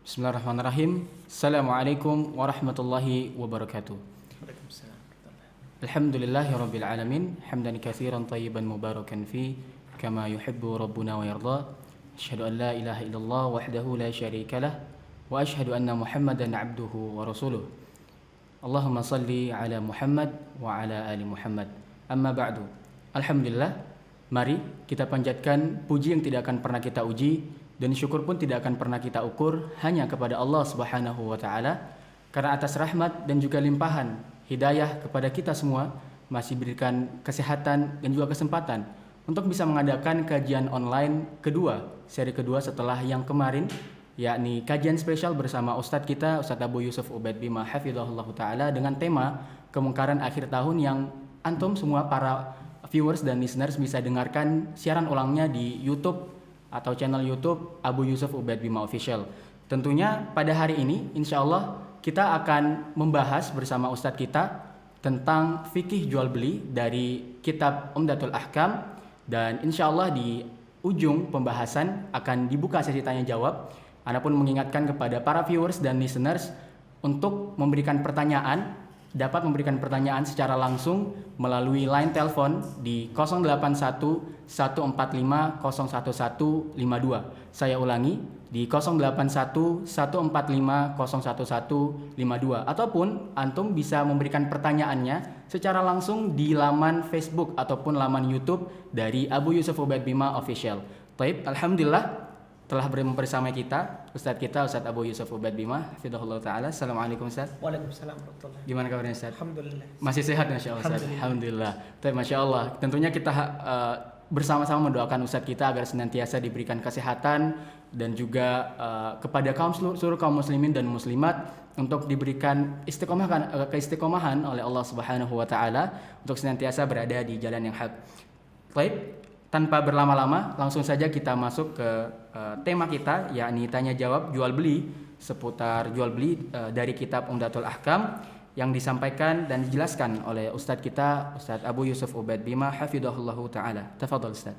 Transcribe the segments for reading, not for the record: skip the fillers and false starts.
Bismillahirrahmanirrahim. Assalamualaikum warahmatullahi wabarakatuh. Waalaikumsalam. Alhamdulillahirabbil alamin, hamdan katsiran tayyiban mubarakan fi kama yuhibbu rabbuna wa yarda. Asyhadu an la ilaha illallah wahdahu la syarika lah wa asyhadu anna Muhammadan abduhu wa rasuluh. Allahumma salli ala Muhammad wa ala ali Muhammad. Amma ba'du. Alhamdulillah, mari kita panjatkan puji yang tidak akan pernah kita uji dan syukur pun tidak akan pernah kita ukur hanya kepada Allah Subhanahu wa taala, karena atas rahmat dan juga limpahan hidayah kepada kita semua masih berikan kesehatan dan juga kesempatan untuk bisa mengadakan kajian online kedua, seri kedua setelah yang kemarin, yakni kajian spesial bersama Ustadz kita, Ustadz Abu Yusuf Ubaid Bima hafizahullah taala, dengan tema kemungkaran akhir tahun yang antum semua para viewers dan listeners bisa dengarkan siaran ulangnya di YouTube atau channel YouTube Abu Yusuf Ubaid Bima Official. Tentunya pada hari ini insya Allah kita akan membahas bersama Ustadz kita tentang fikih jual beli dari kitab Umdatul Ahkam, dan insya Allah di ujung pembahasan akan dibuka sesi tanya jawab. Ana pun mengingatkan kepada para viewers dan listeners untuk memberikan pertanyaan, dapat memberikan pertanyaan secara langsung melalui line telepon di 081 145 01152. Saya ulangi di 081 145 01152, ataupun antum bisa memberikan pertanyaannya secara langsung di laman Facebook ataupun laman YouTube dari Abu Yusuf Ubaid Bima Official. Taib, alhamdulillah telah bersama kita Ustadz Abu Yusuf Ubaid Bima hafizahullah taala. Assalamualaikum Ustadz. Waalaikumsalam warahmatullahi. Gimana kabarnya Ustadz? Alhamdulillah. Masih sehat Masya Allah Ustadz? Alhamdulillah. Masya Allah. Tentunya kita bersama-sama mendoakan Ustadz kita agar senantiasa diberikan kesehatan dan juga kepada seluruh kaum muslimin dan muslimat untuk diberikan keistiqomahan oleh Allah Subhanahu wa taala untuk senantiasa berada di jalan yang hak. Baik, tanpa berlama-lama langsung saja kita masuk ke tema kita, yakni tanya jawab jual beli seputar jual beli dari kitab Umdatul Ahkam yang disampaikan dan dijelaskan oleh Ustadz kita, Ustadz Abu Yusuf Ubaid Bima hafizahullahu taala. Tafadhal Ustadz.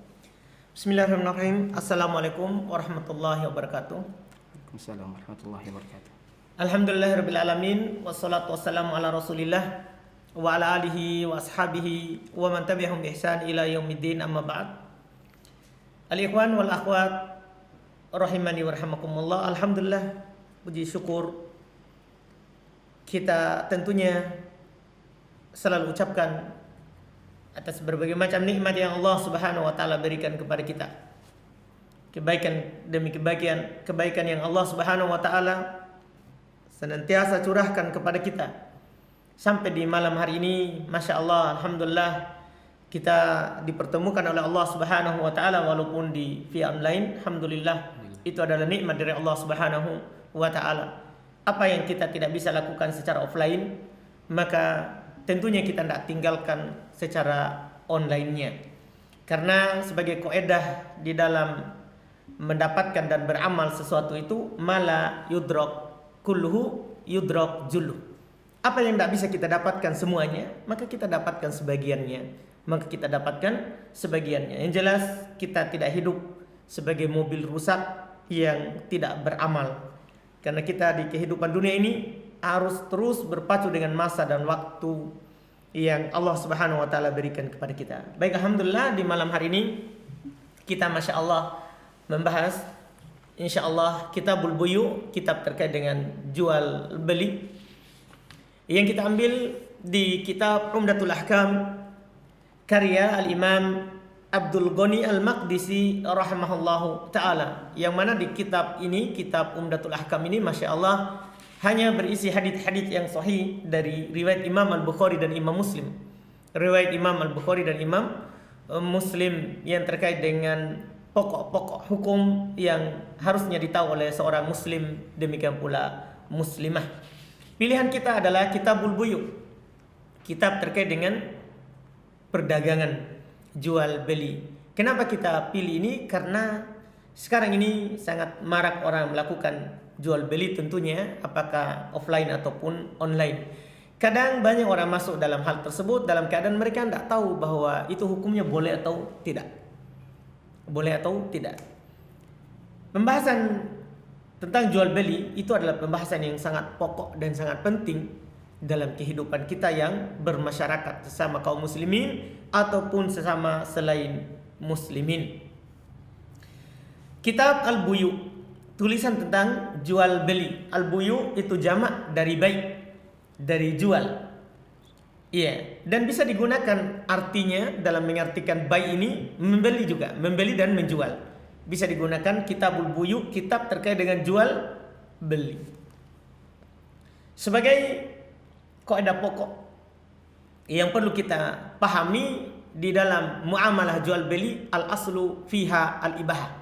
Bismillahirrahmanirrahim. Assalamualaikum warahmatullahi wabarakatuh. Waalaikumsalam warahmatullahi wabarakatuh. Alhamdulillahirabbil alamin, wassalatu wassalamu ala Rasulillah wa ala alihi wa ashabihi wa man tabi'ahum bi ihsan ila yaumiddin, amma ba'd. Al-ikhwan wal akhwat rahimani wa rahimakumullah. Alhamdulillah, puji syukur kita tentunya selalu ucapkan atas berbagai macam nikmat yang Allah Subhanahu wa taala berikan kepada kita. Kebaikan demi kebaikan yang Allah Subhanahu wa taala senantiasa curahkan kepada kita. Sampai di malam hari ini, Masya Allah, alhamdulillah, kita dipertemukan oleh Allah Subhanahu wa taala walaupun di via online. Alhamdulillah, itu adalah nikmat dari Allah Subhanahu wa taala. Apa yang kita tidak bisa lakukan secara offline, maka tentunya kita tidak tinggalkan secara online-nya. Karena sebagai kaidah di dalam mendapatkan dan beramal sesuatu itu, mala yudrak kulluhu yudrak julluh. Apa yang tidak bisa kita dapatkan semuanya, maka kita dapatkan sebagiannya. Yang jelas kita tidak hidup sebagai mobil rusak yang tidak beramal. Karena kita di kehidupan dunia ini harus terus berpacu dengan masa dan waktu yang Allah Subhanahu wa taala berikan kepada kita. Baik, alhamdulillah di malam hari ini kita Masya Allah membahas insya Allah Kitabul Buyu, kitab terkait dengan jual beli, yang kita ambil di kitab Umdatul Ahkam karya Al-Imam Abdul Ghani Al-Maqdisi rahimahullahu ta'ala, yang mana di kitab ini, kitab Umdatul Ahkam ini, Masya Allah, hanya berisi hadits-hadits yang sahih dari riwayat Imam Al-Bukhari dan Imam Muslim. Riwayat Imam Al-Bukhari dan Imam Muslim yang terkait dengan pokok-pokok hukum yang harusnya ditahu oleh seorang muslim, demikian pula muslimah. Pilihan kita adalah Kitabul Buyu, kitab terkait dengan perdagangan, jual beli. Kenapa kita pilih ini? Karena sekarang ini sangat marak orang melakukan jual beli, tentunya apakah offline ataupun online. Kadang banyak orang masuk dalam hal tersebut dalam keadaan mereka tidak tahu bahwa itu hukumnya boleh atau tidak. Pembahasan tentang jual beli itu adalah pembahasan yang sangat pokok dan sangat penting dalam kehidupan kita yang bermasyarakat sesama kaum muslimin ataupun sesama selain muslimin. Kitab Al-Buyu, tulisan tentang jual beli. Al-Buyu itu jamak dari bai, dari jual. Iya, dan bisa digunakan artinya dalam mengartikan bai ini membeli juga, membeli dan menjual. Bisa digunakan Kitabul Buyu, kitab terkait dengan jual beli. Sebagai kaidah pokok yang perlu kita pahami di dalam muamalah jual beli, al-aslu fiha al-ibahah.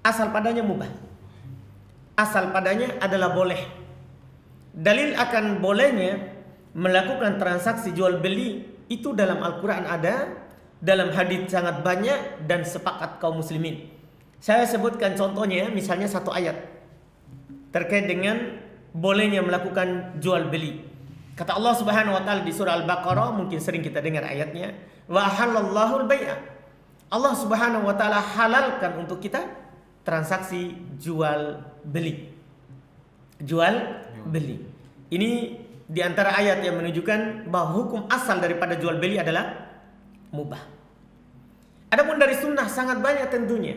Asal padanya mubah. Asal padanya adalah boleh. Dalil akan bolehnya melakukan transaksi jual beli itu dalam Al-Quran ada, dalam hadits sangat banyak dan sepakat kaum muslimin. Saya sebutkan contohnya, misalnya satu ayat terkait dengan bolehnya melakukan jual beli. Kata Allah Subhanahu wa taala di surah Al-Baqarah, mungkin sering kita dengar ayatnya, wa halallahu al-bai'a. Allah Subhanahu wa taala halalkan untuk kita transaksi jual beli. Jual beli. Ini di antara ayat yang menunjukkan bahwa hukum asal daripada jual beli adalah mubah. Adapun dari sunnah sangat banyak tentunya.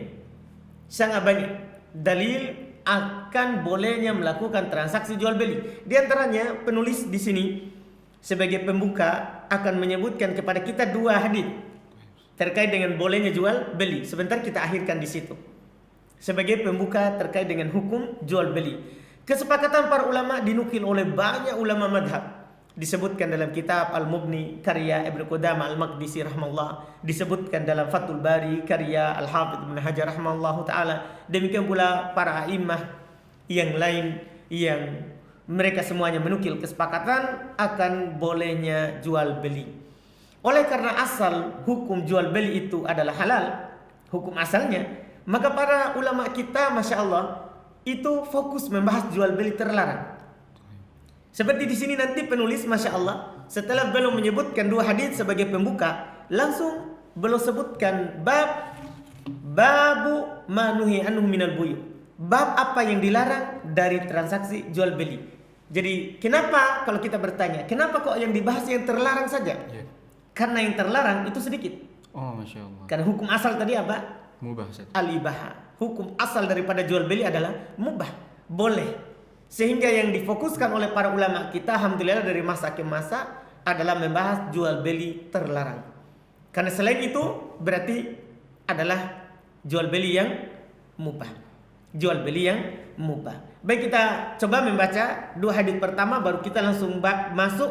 Sangat banyak dalil akan bolehnya melakukan transaksi jual beli. Di antaranya penulis di sini sebagai pembuka akan menyebutkan kepada kita dua hadis terkait dengan bolehnya jual beli. Sebentar kita akhirkan di situ. Sebagai pembuka terkait dengan hukum jual beli. Kesepakatan para ulama dinukil oleh banyak ulama madhab. Disebutkan dalam kitab Al-Mughni karya Ibnu Qudamah Al-Maqdisi rahimahullah, disebutkan dalam Fathul Bari karya Al-Hafidz Ibnu Hajar rahimahullah taala. Demikian pula para a'immah yang lain yang mereka semuanya menukil kesepakatan akan bolehnya jual beli. Oleh karena asal hukum jual beli itu adalah halal, hukum asalnya, maka para ulama kita Masya Allah itu fokus membahas jual beli terlarang. Seperti di sini nanti penulis Masya Allah setelah belum menyebutkan dua hadis sebagai pembuka, langsung belum sebutkan babu manuhi anhu minal buyu. Bab apa yang dilarang dari transaksi jual beli. Jadi kenapa kalau kita bertanya, kenapa kok yang dibahas yang terlarang saja? Yeah. Karena yang terlarang itu sedikit. Oh, Masya Allah. Karena hukum asal tadi apa? Mubah. Al-ibaha. Hukum asal daripada jual beli adalah mubah, boleh. Sehingga yang difokuskan oleh para ulama kita alhamdulillah dari masa ke masa adalah membahas jual beli terlarang. Karena selain itu berarti adalah jual beli yang mubah. Jual beli yang mubah. Baik, kita coba membaca dua hadis pertama baru kita langsung masuk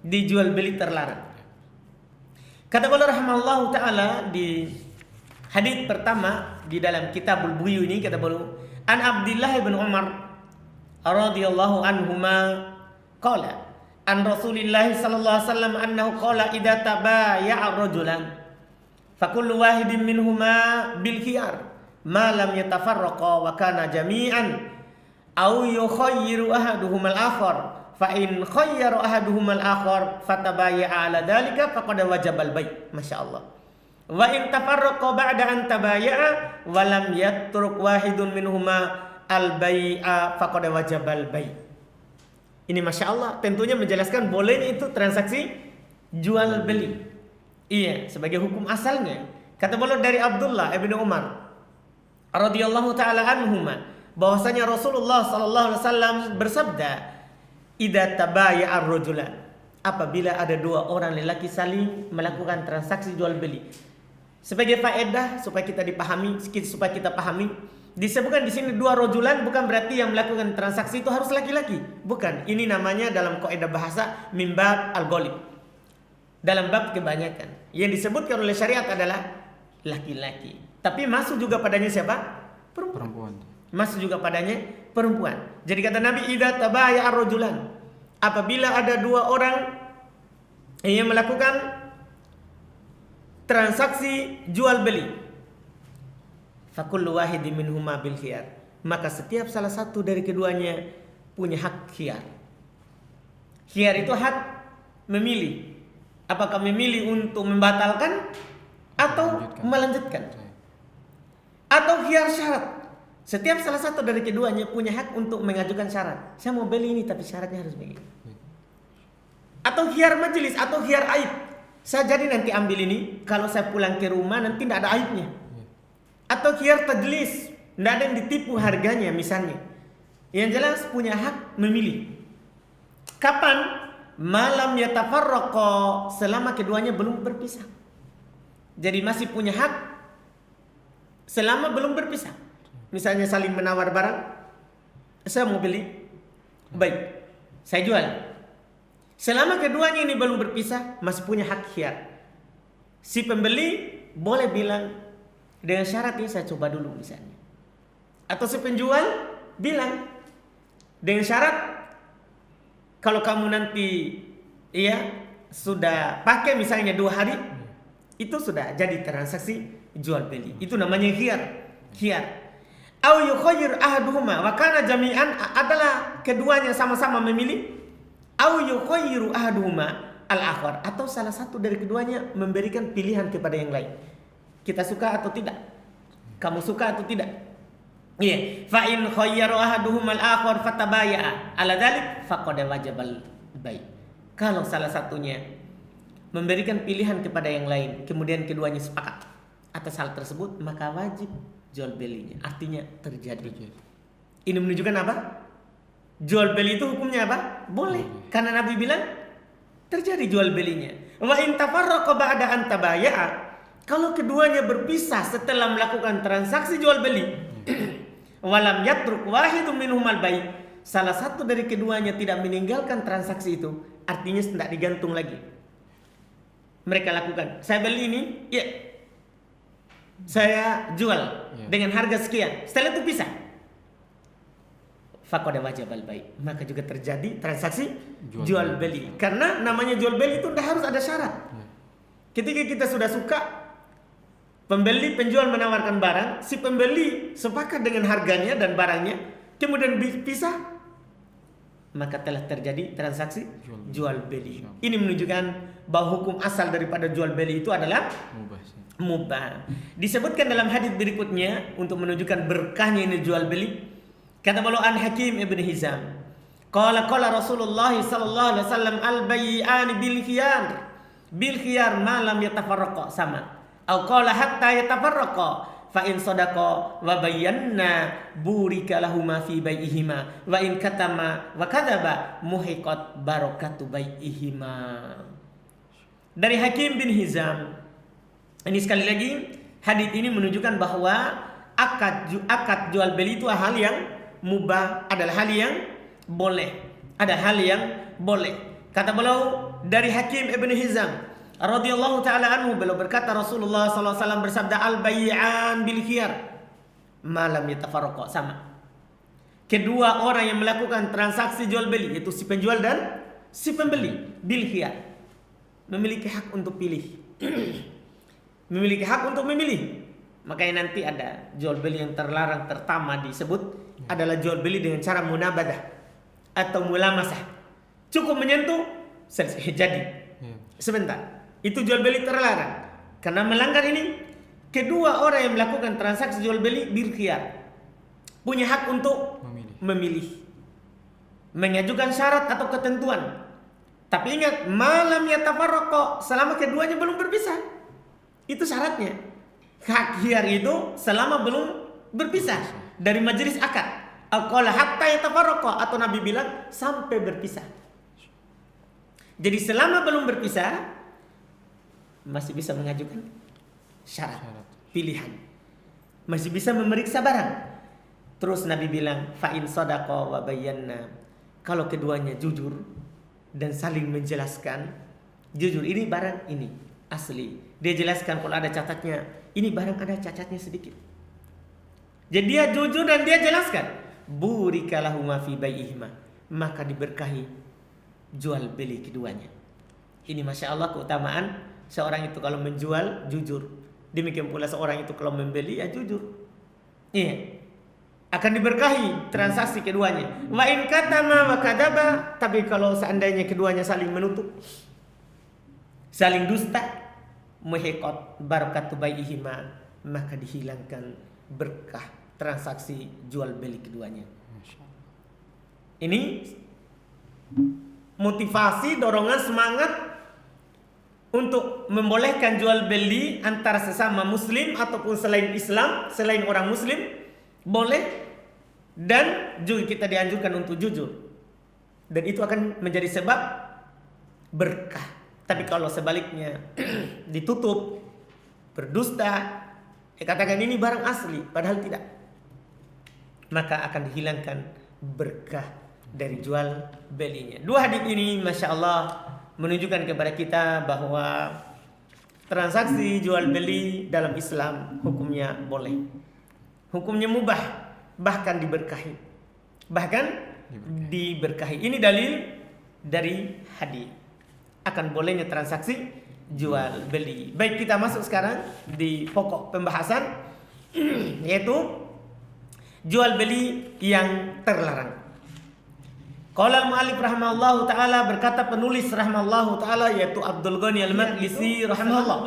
di jual beli terlarang. Kata Allah rahimahullahu taala di hadis pertama di dalam Kitabul Buyu ini, kata beliau, An Abdullah bin Umar radhiyallahu anhuma qala an Rasulillah sallallahu alaihi wasallam annahu qala idza tabaya'a rajulan fa kullu wahidin minhuma bil khiyar ma lam yatafarraqa wa kana jami'an aw yukhayyiru ahaduhum al-akhar fa in khayyara ahaduhum al-akhar fatabaya'a ala dhalika faqad wajaba al-bay'. Masyaallah. Wa in tafarraqa ba'da an tabaya'a wa lam yatruk wahidun minhuma al-bai'a faqad wajabal bai'. Ini Masya Allah tentunya menjelaskan bolehnya itu transaksi jual beli. Iya, sebagai hukum asalnya. Kata beliau dari Abdullah ibn Umar radhiyallahu taala anhuma bahwasanya Rasulullah sallallahu alaihi wasallam bersabda, "Idza tabaya'a ar-rajulan." Apabila ada dua orang lelaki saling melakukan transaksi jual beli. Sebagai faedah supaya kita dipahami, supaya kita pahami, disebutkan di sini dua rojulan bukan berarti yang melakukan transaksi itu harus laki-laki. Bukan. Ini namanya dalam kaidah bahasa min bab al-ghalib. Dalam bab kebanyakan. Yang disebutkan oleh syariat adalah laki-laki. Tapi masuk juga padanya siapa? Perempuan. Masuk juga padanya perempuan. Jadi kata Nabi, idza tabaya'a ar-rajulan. Apabila ada dua orang yang melakukan transaksi jual beli, fakullu wahidin minhuma bil khiyar, maka setiap salah satu dari keduanya punya hak khiyar. Khiyar itu hak memilih. Apakah memilih untuk membatalkan atau melanjutkan? Atau khiyar syarat. Setiap salah satu dari keduanya punya hak untuk mengajukan syarat. Saya mau beli ini tapi syaratnya harus begini. Atau khiyar majelis atau khiyar aib. Saya jadi nanti ambil ini, kalau saya pulang ke rumah nanti tidak ada aibnya. Atau khiyar tajlis, tidak ada yang ditipu harganya misalnya. Yang jelas punya hak memilih. Kapan? Malam yatafarraqa, selama keduanya belum berpisah. Jadi masih punya hak selama belum berpisah. Misalnya saling menawar barang, saya mau beli, baik, saya jual. Selama keduanya ini belum berpisah, masih punya hak khiyar. Si pembeli boleh bilang dengan syarat ini saya coba dulu misalnya. Atau si penjual bilang dengan syarat kalau kamu nanti sudah pakai misalnya 2 hari, itu sudah jadi transaksi jual beli. Itu namanya khiyar. Au yukhayyir ahaduhuma wa kana jami'an, adalah keduanya sama-sama memilih. Au yukhayyiru ahaduhuma al-akhar, atau salah satu dari keduanya memberikan pilihan kepada yang lain. Kita suka atau tidak? Kamu suka atau tidak? Iya, fa in khayyaru ahaduhum al-akhar fatabaya'a ala dzalik faqad wajabal bai'. Kalau salah satunya memberikan pilihan kepada yang lain, kemudian keduanya sepakat atas hal tersebut, maka wajib jual belinya. Artinya terjadi. Ini menunjukkan apa? Jual beli itu hukumnya apa? Boleh. Karena Nabi bilang terjadi jual belinya. Wa in tafarraqa ba'da an tabaya'a, kalau keduanya berpisah setelah melakukan transaksi jual beli, walam yatruk wahidun minhumal bai', salah satu dari keduanya tidak meninggalkan transaksi itu, artinya tidak digantung lagi. Mereka lakukan, saya beli ini, ya, saya jual dengan harga sekian. Setelah itu pisah, faqad wajabal bai', maka juga terjadi transaksi jual beli. Karena namanya jual beli itu tidak harus ada syarat. Ketika kita sudah suka, pembeli penjual menawarkan barang, si pembeli sepakat dengan harganya dan barangnya, kemudian pisah, maka telah terjadi transaksi jual beli. Ini menunjukkan bahwa hukum asal daripada jual beli itu adalah mubah. Disebutkan dalam hadis berikutnya untuk menunjukkan berkahnya ini jual beli. Kata beliau an Hakim ibn Hizam, qala Rasulullah sallallahu alaihi wasallam al-bai'an bil khiyar ma lam yatafarraqa, sama. Au qala hatta yatafarraqa fa in sadaqa wa bayyana burika lahuma fi bai'ihima wa in katama wa kadzaba muhiqat barakatu bai'ihima. Dari Hakim bin Hizam. Ini sekali lagi hadis ini menunjukkan bahwa akad jual beli itu hal yang mubah, adalah hal yang boleh, ada hal yang boleh. Kata beliau dari Hakim ibn Hizam radhiyallahu taala anhu, beliau berkata Rasulullah sallallahu alaihi wasallam bersabda al-bai'an bil khiyar malam yatafarraqa, sama. Kedua orang yang melakukan transaksi jual beli, yaitu si penjual dan si pembeli, bil khiyar, memiliki hak untuk pilih. Memiliki hak untuk memilih. Makanya nanti ada jual beli yang terlarang pertama disebut adalah jual beli dengan cara munabadah atau mulamasah. Cukup menyentuh selesai jadi. Sebentar. Itu jual beli terlarang. Karena melanggar ini, kedua orang yang melakukan transaksi jual beli bil khiyar punya hak untuk memilih. Mengajukan syarat atau ketentuan. Tapi ingat, malam yatafarraqa, selama keduanya belum berpisah. Itu syaratnya. Hak khiyar itu selama belum berpisah dari majelis akad. Qala hatta yatafarraqa, atau Nabi bilang sampai berpisah. Jadi selama belum berpisah masih bisa mengajukan syarat pilihan. Masih bisa memeriksa barang. Terus Nabi bilang fa in sadaqa wa bayyana, kalau keduanya jujur dan saling menjelaskan, jujur ini barang ini asli. Dia jelaskan kalau ada catatnya, ini barang ada cacatnya sedikit. Jadi dia jujur dan dia jelaskan, burika lahuma fi bai'ihima, maka diberkahi jual beli keduanya. Ini Masya Allah keutamaan seorang itu kalau menjual jujur. Demikian pula seorang itu kalau membeli ya jujur. Iya. Akan diberkahi transaksi keduanya. Wa in katama wa kadaba, tapi kalau seandainya keduanya saling menutup, saling dusta, muhiqat barakatu bai'ihima, maka dihilangkan berkah transaksi jual beli keduanya. Masya Allah. Ini motivasi, dorongan, semangat untuk membolehkan jual beli antara sesama muslim ataupun selain Islam, selain orang muslim, boleh. Dan juga kita dianjurkan untuk jujur. Dan itu akan menjadi sebab berkah. Tapi kalau sebaliknya ditutup, berdusta, dikatakan ini barang asli, padahal tidak, maka akan dihilangkan berkah dari jual belinya. Dua hadis ini Masya Allah menunjukkan kepada kita bahwa transaksi jual beli dalam Islam hukumnya boleh, hukumnya mubah, bahkan diberkahi, Ini dalil dari hadis akan bolehnya transaksi jual beli. Baik, kita masuk sekarang di pokok pembahasan, yaitu jual beli yang terlarang. Qala al-mu'allif rahimahullahu taala, berkata penulis rahimahullahu taala yaitu Abdul Ghani al-Maqdisi rahimahullah,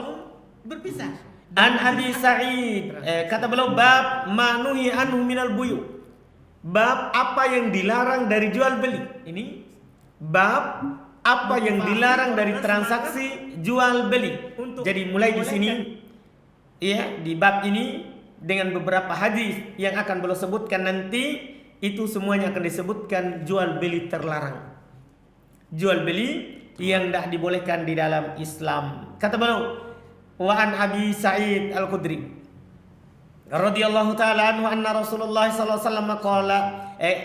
berpisah. An Abi Sa'id, kata beliau, bab manuhi anhu minal buyu, bab apa yang dilarang dari jual beli. Ini bab apa yang dilarang dari transaksi jual beli. Jadi mulai di sini ya, di bab ini dengan beberapa hadis yang akan beliau sebutkan nanti, itu semuanya akan disebutkan jual beli terlarang, jual beli yang tidak dibolehkan di dalam Islam. Kata beliau, wa an Abi Sa'id Al-Khudri radhiyallahu taala anhu anna Rasulullah sallallahu alaihi wasallam qala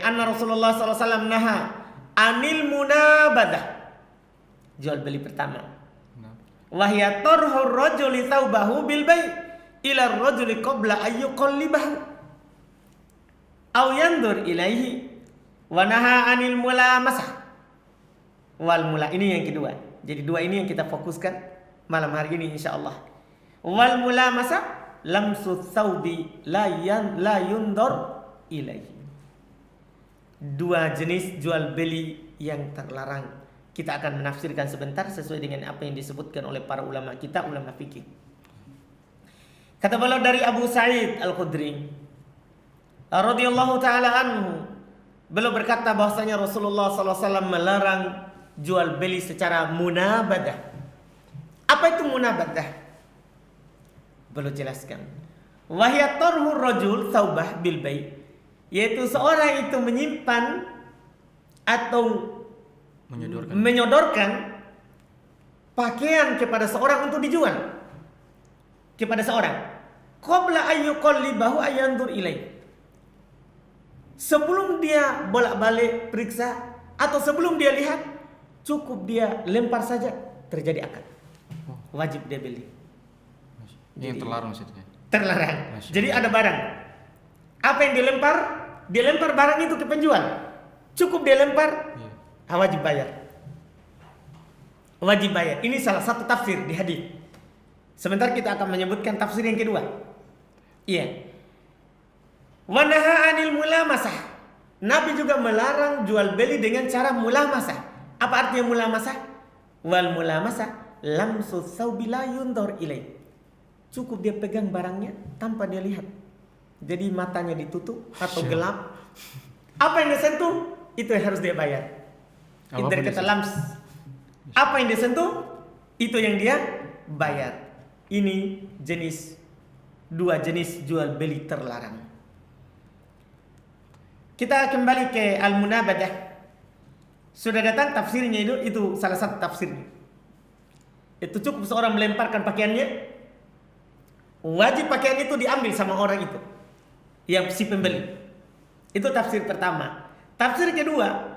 anna Rasulullah sallallahu alaihi wasallam naha anil munabadah. Jual beli pertama, wa hiya tarhur rajuli thawbahu bil bay' ila ar-rajuli qabla ay yuqallibahu aw yandur ilaihi, wa naha anil mulamasah wal mula. Ini yang kedua. Jadi dua ini yang kita fokuskan malam hari ini insyaallah. Wal mulamasah lamsu thawbi la yundor ilaihi. Dua jenis jual beli yang terlarang. Kita akan menafsirkan sebentar sesuai dengan apa yang disebutkan oleh para ulama kita, ulama fikih. Kata beliau dari Abu Sa'id Al-Khudri radhiyallahu taala anhu, beliau berkata bahwasanya Rasulullah sallallahu alaihi wasallam melarang jual beli secara munabadah. Apa itu munabadah? Beliau jelaskan, wa hiya tarhur rajul thawbah bil bay', yaitu seorang itu menyimpan atau menyodorkan pakaian kepada seorang untuk dijual kepada seorang, qabla ayyuqallibahu ayandur ilaih, sebelum dia bolak-balik periksa atau sebelum dia lihat, cukup dia lempar saja terjadi akad, wajib dia beli. Ini yang terlarang maksudnya. Terlarang. Jadi ada barang, apa yang dilempar, dia lempar barang itu ke penjual, cukup dia lempar, wajib bayar. Wajib bayar. Ini salah satu tafsir di hadis. Sebentar kita akan menyebutkan tafsir yang kedua. Iya. Wa naha anil mulamasah. Nabi juga melarang jual beli dengan cara mulamasah. Apa artinya mulamasah? Wal mulamasah lamsu thawbi la yundor ilai. Cukup dia pegang barangnya tanpa dia lihat. Jadi matanya ditutup atau gelap. Apa yang disentuh itu yang harus dia bayar. Dari kata lams, apa yang disentuh itu yang dia bayar. Ini dua jenis jual beli terlarang. Kita kembali ke al-munabadah. Sudah datang tafsirnya, itu salah satu tafsirnya. Itu cukup seorang melemparkan pakaiannya, wajib pakaian itu diambil sama orang itu, yang si pembeli. Itu tafsir pertama. Tafsir kedua,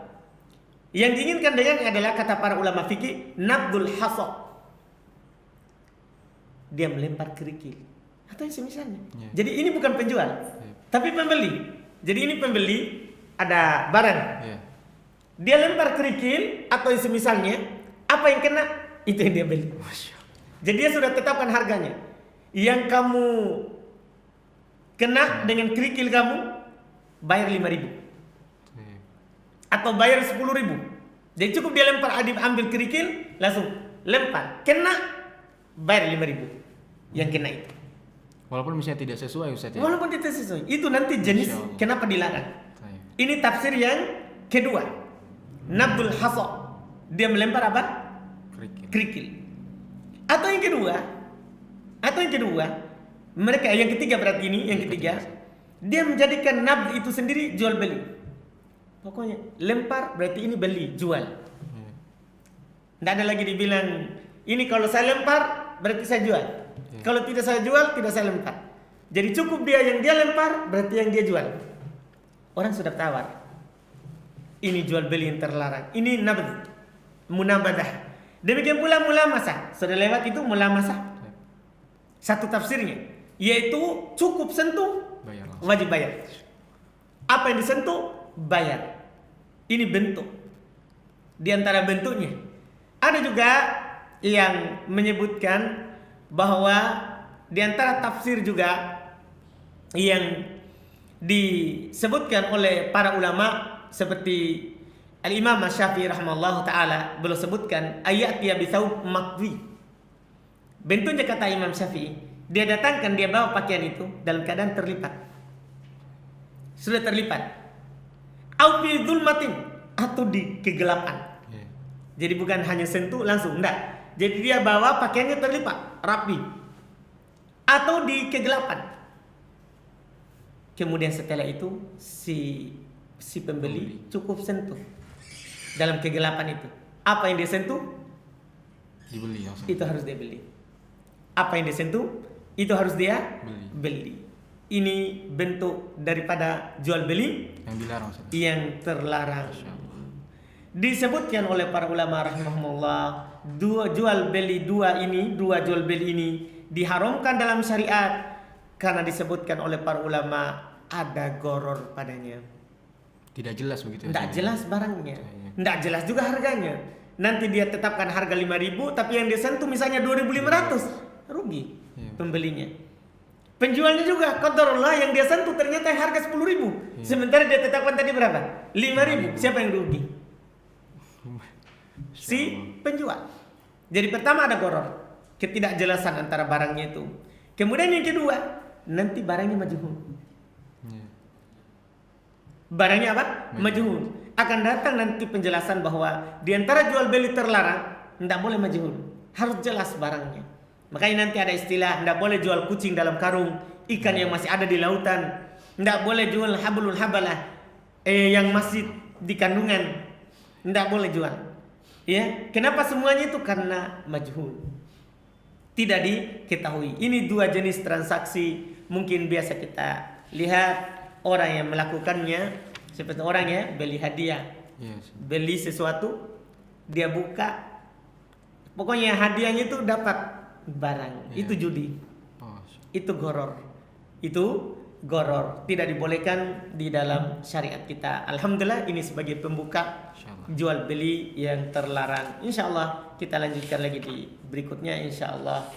yang diinginkan dengannya adalah kata para ulama fikih, nabdul hasad. Dia melempar kerikil atau yang semisalnya. Jadi ini bukan penjual, tapi pembeli. Jadi ini pembeli, ada barang. Dia lempar kerikil atau yang semisalnya, apa yang kena itu yang dia beli. Jadi dia sudah tetapkan harganya. Yang kamu kena dengan kerikil kamu bayar 5.000. Atau bayar 10.000. Jadi cukup dia lempar, ambil kerikil, langsung lempar, kena, bayar 5.000. Yang kena itu Walaupun misalnya tidak sesuai Ustaz ya. Walaupun tidak sesuai. Itu nanti jenis Masya Allah. kenapa dilarang. Baik. Ini tafsir yang kedua. Nabdul hasa. Dia melempar apa? Kerikil. Atau yang kedua, mereka yang ketiga berarti ini, yang ketiga, dia menjadikan nabd itu sendiri jual beli. Pokoknya lempar berarti ini beli, jual. Tidak ada lagi dibilang ini kalau saya lempar berarti saya jual. Kalau tidak saya jual, tidak saya lempar. Jadi cukup dia yang dia lempar berarti yang dia jual. Orang sudah tawar. Ini jual beli yang terlarang. Ini nabd, munabadah. Demikian pula mulamasah. Sudah lewat itu mulamasah. Satu tafsirnya yaitu cukup sentuh Bayar langsung. wajib bayar. Apa yang disentuh bayar. Ini bentuk. Di antara bentuknya ada juga yang menyebutkan bahwa di antara tafsir juga yang disebutkan oleh para ulama seperti Al-Imam Syafi'i rahimahullah ta'ala, beliau sebutkan ayat dia bithaub makwi. Bentuknya kata Imam Syafi'i, dia datangkan, dia bawa pakaian itu dalam keadaan terlipat. Sudah terlipat. Au fi dzulmatin, atau di kegelapan. Jadi bukan hanya sentuh langsung, enggak. Jadi dia bawa pakaiannya terlipat, rapi. Atau di kegelapan. Kemudian setelah itu si pembeli cukup sentuh dalam kegelapan itu. Apa yang dia sentuh? Dibeli langsung. Itu harus dia beli. Apa yang dia sentuh? Itu harus dia beli. Ini bentuk daripada jual beli Yang dilarang Ustaz. yang terlarang. Disebutkan oleh para ulama rahimahumullah, dua jual beli ini diharamkan dalam syariat karena disebutkan oleh para ulama ada goror padanya. Tidak jelas begitu. Tidak jelas barangnya. Tidak jelas juga harganya. Nanti dia tetapkan harga 5.000 tapi yang dia sentuh misalnya 2.500, rugi pembelinya. Penjualnya juga qadarullah yang dia sentuh ternyata harga 10.000. Sementara dia tetapkan tadi berapa? 5.000. Siapa yang rugi? Si penjual. Jadi pertama ada goror, ketidakjelasan antara barangnya itu. Kemudian yang kedua, nanti barangnya majhul. Barangnya apa? Majhul. Akan datang nanti penjelasan bahwa di antara jual beli terlarang tidak boleh majhul, harus jelas barangnya. Makanya nanti ada istilah tidak boleh jual kucing dalam karung, ikan yang masih ada di lautan, tidak boleh jual hablul habalah yang masih di kandungan, tidak boleh jual. Ya, kenapa semuanya itu? Karena majhul, tidak diketahui. Ini dua jenis transaksi mungkin biasa kita lihat orang yang melakukannya, seperti orang ya beli hadiah, beli sesuatu, dia buka, pokoknya hadiahnya itu dapat barang, itu judi, itu goror, tidak dibolehkan di dalam syariat kita. Alhamdulillah ini sebagai pembuka jual beli yang terlarang. Insyaallah kita lanjutkan lagi di berikutnya insyaallah.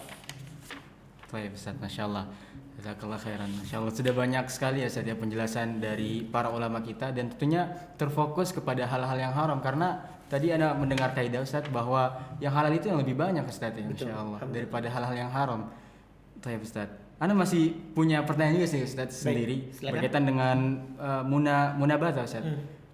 Baik Ustaz, Masya Allah. Jazakallah khairan. Masya Allah sudah banyak sekali ya Ustaz ya penjelasan dari para ulama kita, dan tentunya terfokus kepada hal-hal yang haram, karena tadi Anda mendengar kaidah Ustaz bahwa yang halal itu yang lebih banyak Ustaz ya, Masya Allah, daripada hal-hal yang haram. Baik Ustaz, Anda masih punya pertanyaan juga sih Ustaz sendiri berkaitan dengan munabadah Ustaz.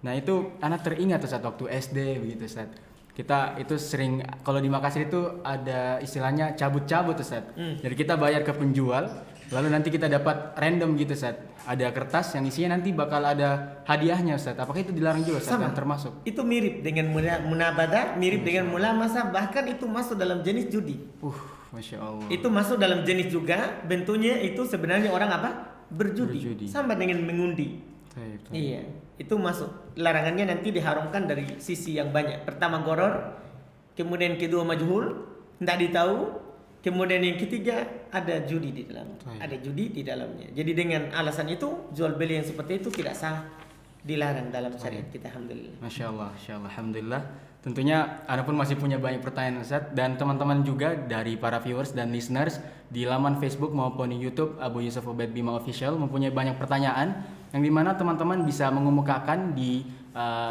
Nah itu anak teringat Ustaz waktu SD begitu Ustaz. Kita itu sering kalau di Makassar itu ada istilahnya cabut-cabut Ustaz. Jadi kita bayar ke penjual, lalu nanti kita dapat random gitu Ustaz. Ada kertas yang isinya nanti bakal ada hadiahnya Ustaz. Apakah itu dilarang juga Ustaz? Dan termasuk? Itu mirip dengan munabadah, mirip dengan mulamasah, bahkan itu masuk dalam jenis judi. Masya Allah. Itu masuk dalam jenis juga, bentuknya itu sebenarnya orang apa? Berjudi. Sama dengan mengundi. Iya, itu masuk. Larangannya nanti diharamkan dari sisi yang banyak. Pertama goror, kemudian kedua majhul, tidak ditahu, kemudian yang ketiga ada judi di dalam. Ada judi di dalamnya. Jadi dengan alasan itu jual beli yang seperti itu tidak sah, dilarang dalam syariat kita. Alhamdulillah. Masya Allah, alhamdulillah. Tentunya Anda pun masih punya banyak pertanyaan Ustaz, dan teman-teman juga dari para viewers dan listeners di laman Facebook maupun di YouTube Abu Yusuf Ubaid Bima Official mempunyai banyak pertanyaan yang dimana teman-teman bisa mengemukakan di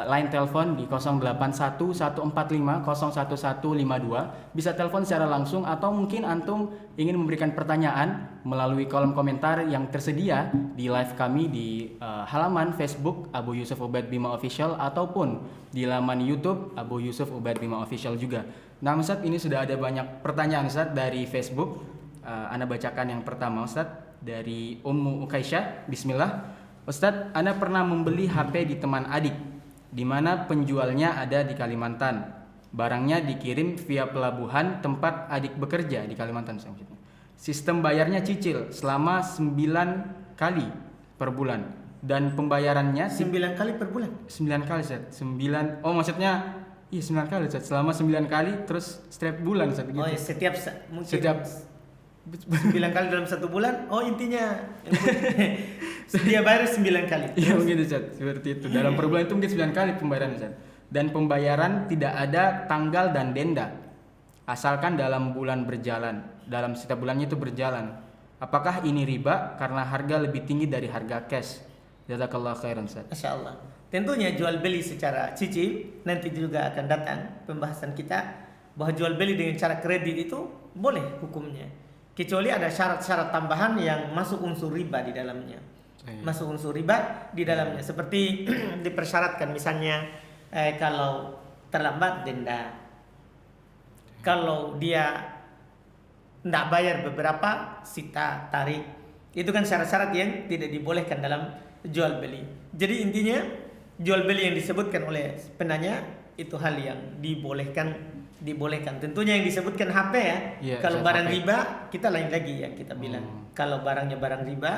line telepon di 081145011152. Bisa telepon secara langsung atau mungkin antum ingin memberikan pertanyaan melalui kolom komentar yang tersedia di live kami di halaman Facebook Abu Yusuf Ubaid Bima Official ataupun di laman YouTube Abu Yusuf Ubaid Bima Official juga. Nah Ustaz, ini sudah ada banyak pertanyaan Ustaz dari Facebook. Ana bacakan yang pertama Ustaz dari Ummu Ukaisyah. Bismillah. Ustaz, Ana pernah membeli HP di teman adik, di mana penjualnya ada di Kalimantan. Barangnya dikirim via pelabuhan tempat adik bekerja di Kalimantan. Sistem bayarnya cicil selama 9 kali per bulan. Dan pembayarannya 9 kali per bulan. 9 kali Ustaz. 9. Oh maksudnya iya 9 kali Ustaz. Selama 9 kali terus setiap bulan Ustaz gitu. Oh ya, setiap mungkin Setiap 9 kali dalam 1 bulan. Oh intinya dia bayar 9 kali. Iya mungkin Ustaz, seperti itu. Dalam per bulan itu mungkin 9 kali pembayaran Ustaz. Dan pembayaran tidak ada tanggal dan denda. Asalkan dalam bulan berjalan. Dalam setiap bulannya itu berjalan. Apakah ini riba karena harga lebih tinggi dari harga cash? Jazakallah khairan Ustaz. Masya Allah. Tentunya jual beli secara cicil nanti juga akan datang pembahasan kita bahwa jual beli dengan cara kredit itu boleh hukumnya. Kecuali ada syarat-syarat tambahan yang masuk unsur riba di dalamnya. Masuk unsur riba di dalamnya seperti dipersyaratkan misalnya kalau terlambat denda, kalau dia tidak bayar beberapa sita tarik, itu kan syarat-syarat yang tidak dibolehkan dalam jual beli. Jadi intinya jual beli yang disebutkan oleh penanya itu hal yang dibolehkan. Tentunya yang disebutkan HP ya. Kalau barang HP. riba kita lain lagi ya kita bilang. Kalau barangnya barang riba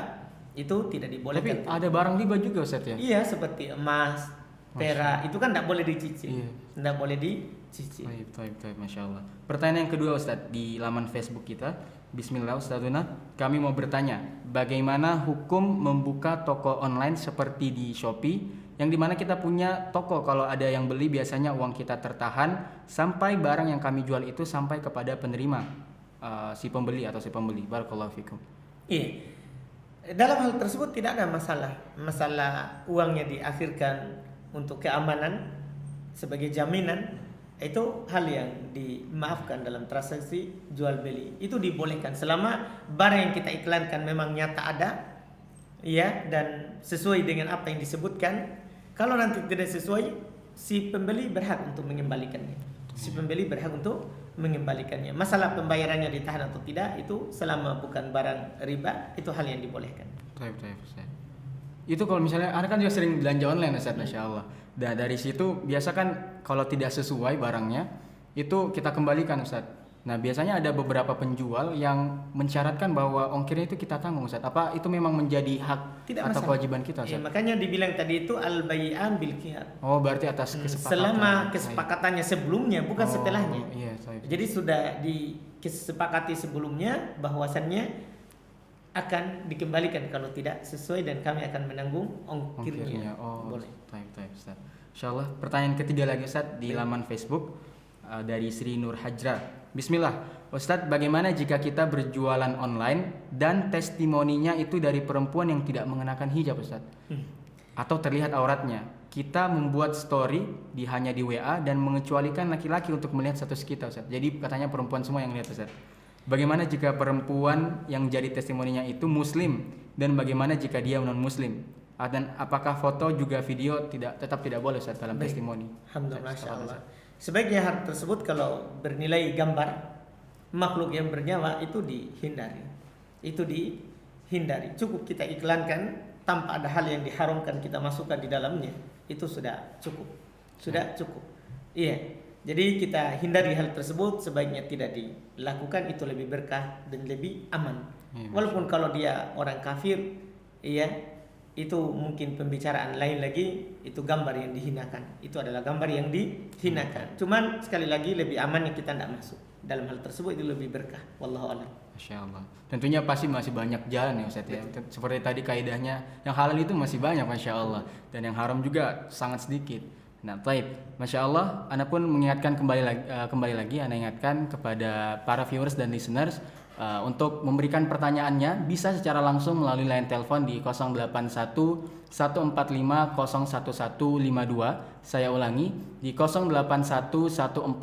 itu tidak dibolehkan. Tapi ada barang riba juga Ustaz ya? Iya, seperti emas, perak, itu kan tidak boleh dicicil. Iya. Tidak boleh dicicil. Baik, Masya Allah. Pertanyaan yang kedua Ustaz di laman Facebook kita. Bismillah Ustazuna, kami mau bertanya, bagaimana hukum membuka toko online seperti di Shopee, yang dimana kita punya toko, kalau ada yang beli biasanya uang kita tertahan sampai barang yang kami jual itu sampai kepada penerima, si pembeli. Barakallahu fikum. Iya. Dalam hal tersebut tidak ada masalah uangnya diakhirkan untuk keamanan sebagai jaminan, itu hal yang dimaafkan dalam transaksi jual beli. Itu dibolehkan selama barang yang kita iklankan memang nyata ada ya dan sesuai dengan apa yang disebutkan. Kalau nanti tidak sesuai, si pembeli berhak untuk mengembalikannya. Masalah pembayarannya ditahan atau tidak itu selama bukan barang riba, itu hal yang dibolehkan. Baik, Ustaz. Itu kalau misalnya Anda kan juga sering belanja online Ustaz, Masya Allah. Dan dari situ biasa kan kalau tidak sesuai barangnya itu kita kembalikan Ustaz. Nah biasanya ada beberapa penjual yang mensyaratkan bahwa ongkirnya itu kita tanggung Ustaz. Apa itu memang menjadi hak Tidak atau masalah. kewajiban kita Ustaz? Ya, makanya dibilang tadi itu al-bai'an bil khiyar. Oh berarti atas kesepakatan. Selama kesepakatannya sebelumnya bukan setelahnya. Iya, Jadi sudah disepakati sebelumnya bahwasannya akan dikembalikan kalau tidak sesuai dan kami akan menanggung ongkirnya. Boleh. Baik Ustaz. Insyaallah pertanyaan ketiga lagi Ustaz di laman Facebook dari Sri Nur Hajra. Bismillah, Ustadz, bagaimana jika kita berjualan online dan testimoninya itu dari perempuan yang tidak mengenakan hijab, Ustadz? Atau terlihat auratnya? Kita membuat story hanya di WA dan mengecualikan laki-laki untuk melihat status kita, Ustadz. Jadi katanya perempuan semua yang lihat, Ustadz. Bagaimana jika perempuan yang jadi testimoninya itu muslim dan bagaimana jika dia non-muslim? Dan apakah foto juga video tetap tidak boleh Ustadz dalam testimoni? Alhamdulillah, Masya Allah. Sebaiknya hal tersebut kalau bernilai gambar makhluk yang bernyawa itu dihindari. Cukup kita iklankan tanpa ada hal yang diharamkan kita masukkan di dalamnya. Itu sudah cukup. Iya. Jadi kita hindari hal tersebut, sebaiknya tidak dilakukan, itu lebih berkah dan lebih aman. Walaupun kalau dia orang kafir, iya, itu mungkin pembicaraan lain lagi, itu gambar yang dihinakan. Itu adalah gambar yang dihinakan. Cuman sekali lagi lebih aman yang kita tidak masuk dalam hal tersebut, itu lebih berkah. Wallahu a'lam. Masya Allah. Tentunya pasti masih banyak jalan ya Ustaz ya. Seperti tadi kaidahnya, yang halal itu masih banyak Masya Allah, dan yang haram juga sangat sedikit. Nah, baik, Masya Allah. Ana pun mengingatkan kembali lagi, Ana ingatkan kepada para viewers dan listeners Untuk memberikan pertanyaannya bisa secara langsung melalui line telepon di 081 145 01152. Saya ulangi di 081 145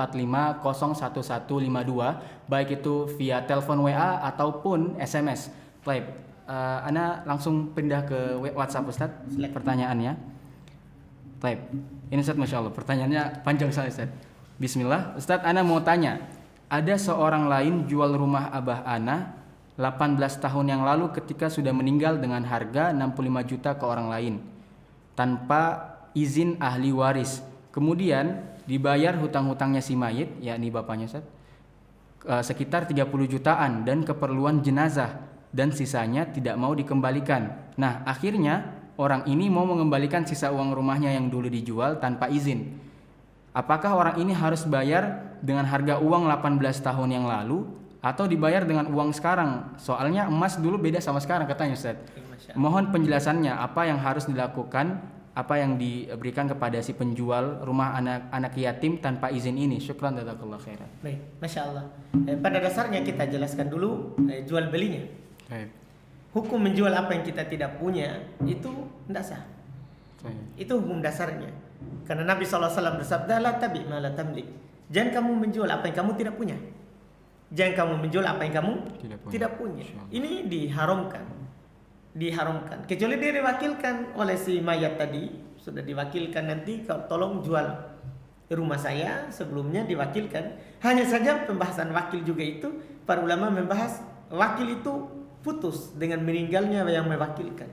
01152, baik itu via telepon WA ataupun SMS. Baik, Ana langsung pindah ke WhatsApp Ustadz. Pertanyaannya. Baik, ini Ustadz, Masya Allah, pertanyaannya panjang sekali Ustadz. Bismillah, Ustadz, Ana mau tanya. Ada seorang lain jual rumah Abah Ana 18 tahun yang lalu ketika sudah meninggal dengan harga 65 juta ke orang lain tanpa izin ahli waris. Kemudian dibayar hutang-hutangnya si mayit, yakni bapaknya Ustaz, sekitar 30 jutaan dan keperluan jenazah, dan sisanya tidak mau dikembalikan. Nah, akhirnya orang ini mau mengembalikan sisa uang rumahnya yang dulu dijual tanpa izin. Apakah orang ini harus bayar dengan harga uang 18 tahun yang lalu atau dibayar dengan uang sekarang? Soalnya emas dulu beda sama sekarang katanya Ustaz. Mohon penjelasannya, apa yang harus dilakukan, apa yang diberikan kepada si penjual rumah anak yatim tanpa izin ini. Syukran jazakallahu khairan. Baik, Masya Allah. Pada dasarnya kita jelaskan dulu jual belinya. Baik. Hukum menjual apa yang kita tidak punya itu tidak sah. Baik. Itu hukum dasarnya. Karena Nabi SAW bersabda, la tabi ma la tamlik. Jangan kamu menjual apa yang kamu tidak punya. Jangan kamu menjual apa yang kamu tidak punya. Ini diharamkan. Diharamkan. Kecuali dia diwakilkan oleh si mayat tadi, sudah diwakilkan, nanti kau tolong jual rumah saya, sebelumnya diwakilkan. Hanya saja pembahasan wakil juga itu, para ulama membahas wakil itu putus dengan meninggalnya yang mewakilkan.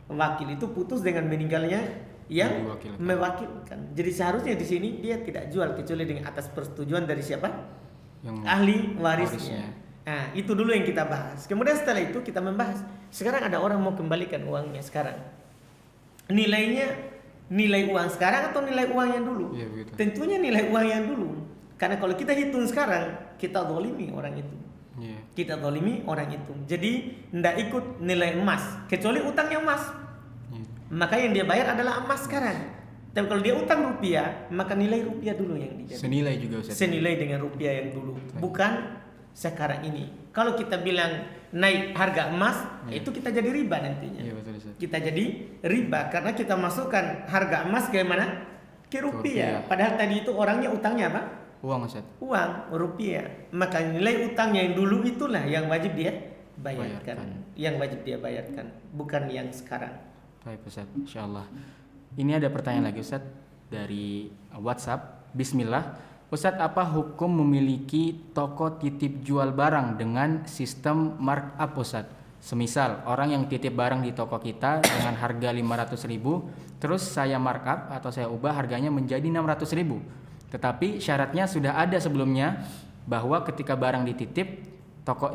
Wakil itu putus dengan meninggalnya yang mewakilkan. Jadi seharusnya di sini dia tidak jual kecuali dengan atas persetujuan dari siapa? Yang ahli warisnya. Nah, itu dulu yang kita bahas. Kemudian setelah itu kita membahas. Sekarang ada orang mau kembalikan uangnya sekarang. Nilainya nilai uang sekarang atau nilai uang yang dulu? Ya, tentunya nilai uang yang dulu. Karena kalau kita hitung sekarang, kita zalimi orang itu. Yeah. Kita zalimi orang itu. Jadi tidak ikut nilai emas, kecuali utangnya emas. Maka yang dia bayar adalah emas sekarang. Tapi kalau dia utang rupiah, maka nilai rupiah dulu yang dijadikan. Senilai juga Ustaz. Senilai dengan rupiah yang dulu, bukan sekarang ini. Kalau kita bilang naik harga emas, itu kita jadi riba nantinya. Iya, betul, Ustaz. Kita jadi riba karena kita masukkan harga emas ke mana? Ke rupiah. Padahal tadi itu orangnya utangnya apa? Uang Ustaz. Uang, rupiah. Maka nilai utangnya yang dulu itulah yang wajib dia bayarkan. Yang wajib dia bayarkan, bukan yang sekarang. Baik Ustaz, insyaallah. Ini ada pertanyaan lagi Ustaz dari WhatsApp. Bismillah. Ustaz, apa hukum memiliki toko titip jual barang dengan sistem markup Ustaz? Semisal orang yang titip barang di toko kita dengan harga 500.000, terus saya markup atau saya ubah harganya menjadi 600.000. Tetapi syaratnya sudah ada sebelumnya bahwa ketika barang dititip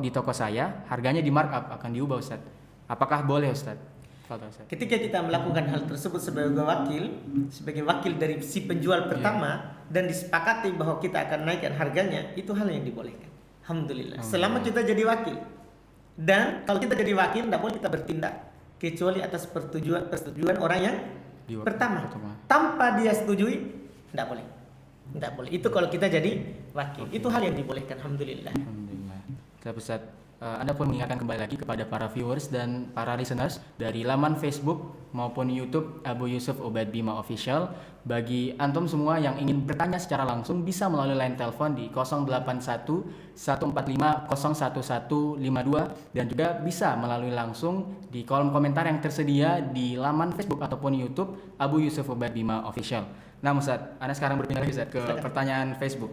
di toko saya, harganya di markup, akan diubah Ustaz. Apakah boleh Ustaz? Ketika kita melakukan hal tersebut sebagai wakil dari si penjual pertama, dan disepakati bahwa kita akan naikkan harganya, itu hal yang dibolehkan. Alhamdulillah. Selama kita jadi wakil. Dan kalau kita jadi wakil, tidak boleh kita bertindak kecuali atas persetujuan orang yang pertama. Tanpa dia setujui, tidak boleh. Tidak boleh. Itu kalau kita jadi wakil. Itu hal yang dibolehkan. Alhamdulillah. Alhamdulillah. Ustaz, Anda pun mengingatkan kembali lagi kepada para viewers dan para listeners dari laman Facebook maupun YouTube Abu Yusuf Ubaid Bima Official. Bagi antum semua yang ingin bertanya secara langsung bisa melalui line telepon di 081 145 01152 dan juga bisa melalui langsung di kolom komentar yang tersedia di laman Facebook ataupun YouTube Abu Yusuf Ubaid Bima Official. Nah Ustaz, Anda sekarang berpindah lagi Ustaz ke pertanyaan Facebook.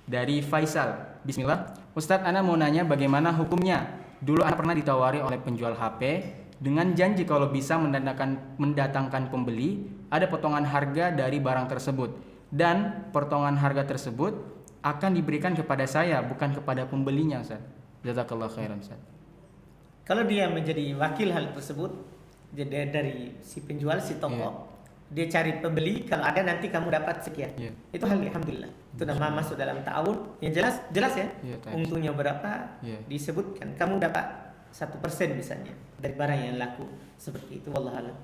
Dari Faisal, Bismillah. Ustadz, Ana mau nanya bagaimana hukumnya. Dulu Ana pernah ditawari oleh penjual HP dengan janji kalau bisa mendatangkan pembeli, ada potongan harga dari barang tersebut. Dan potongan harga tersebut akan diberikan kepada saya, bukan kepada pembelinya, Ustaz. Jazakallah khairan, Ustaz. Kalau dia menjadi wakil hal tersebut, jadi dari si penjual, si toko, dia cari pembeli, kalau ada nanti kamu dapat sekian. Itu hal alhamdulillah. Itu nama masuk dalam ta'awun. Yang jelas ya. Untungnya berapa disebutkan. Kamu dapat 1% misalnya dari barang yang laku. Seperti itu, wallahu a'lam.